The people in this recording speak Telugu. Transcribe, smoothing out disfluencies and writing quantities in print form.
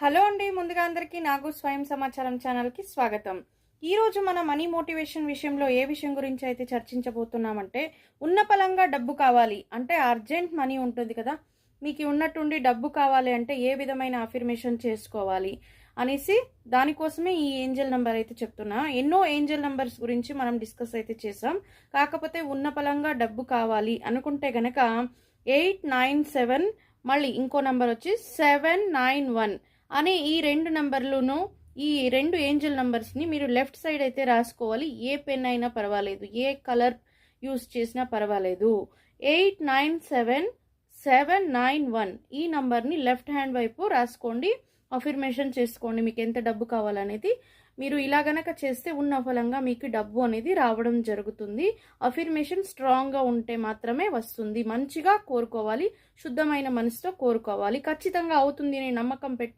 హలో అండి. ముందుగా అందరికీ నాగు స్వయం సమాచారం ఛానల్కి స్వాగతం. ఈరోజు మన మనీ మోటివేషన్ విషయంలో ఏ విషయం గురించి అయితే చర్చించబోతున్నామంటే, ఉన్న పలంగా డబ్బు కావాలి అంటే అర్జెంట్ మనీ ఉంటుంది కదా, మీకు ఉన్నట్టుండి డబ్బు కావాలి అంటే ఏ విధమైన అఫర్మేషన్ చేసుకోవాలి అనేసి దానికోసమే ఈ ఏంజల్ నెంబర్ అయితే చెప్తున్నా. ఎన్నో ఏంజల్ నెంబర్స్ గురించి మనం డిస్కస్ అయితే చేసాం. కాకపోతే ఉన్న పలంగా డబ్బు కావాలి అనుకుంటే గనక 897 మళ్ళీ ఇంకో నెంబర్ వచ్చి 791 అనే ఈ రెండు నంబర్లను, ఈ రెండు ఏంజల్ నంబర్స్ని మీరు లెఫ్ట్ సైడ్ అయితే రాసుకోవాలి. ఏ పెన్ అయినా పర్వాలేదు, ఏ కలర్ యూస్ చేసినా పర్వాలేదు. 897791 ఈ నంబర్ని లెఫ్ట్ హ్యాండ్ వైపు రాసుకోండి. అఫర్మేషన్ చేసుకోండి మీకు ఎంత డబ్బు కావాలనేది. మీరు ఇలా గనక చేస్తే ఉన్న ఫలంగా మీకు డబ్బు అనేది రావడం జరుగుతుంది. అఫర్మేషన్ స్ట్రాంగ్గా ఉంటే మాత్రమే వస్తుంది. మంచిగా కోరుకోవాలి, శుద్ధమైన మనసుతో కోరుకోవాలి. ఖచ్చితంగా అవుతుంది అనే నమ్మకం పెట్టి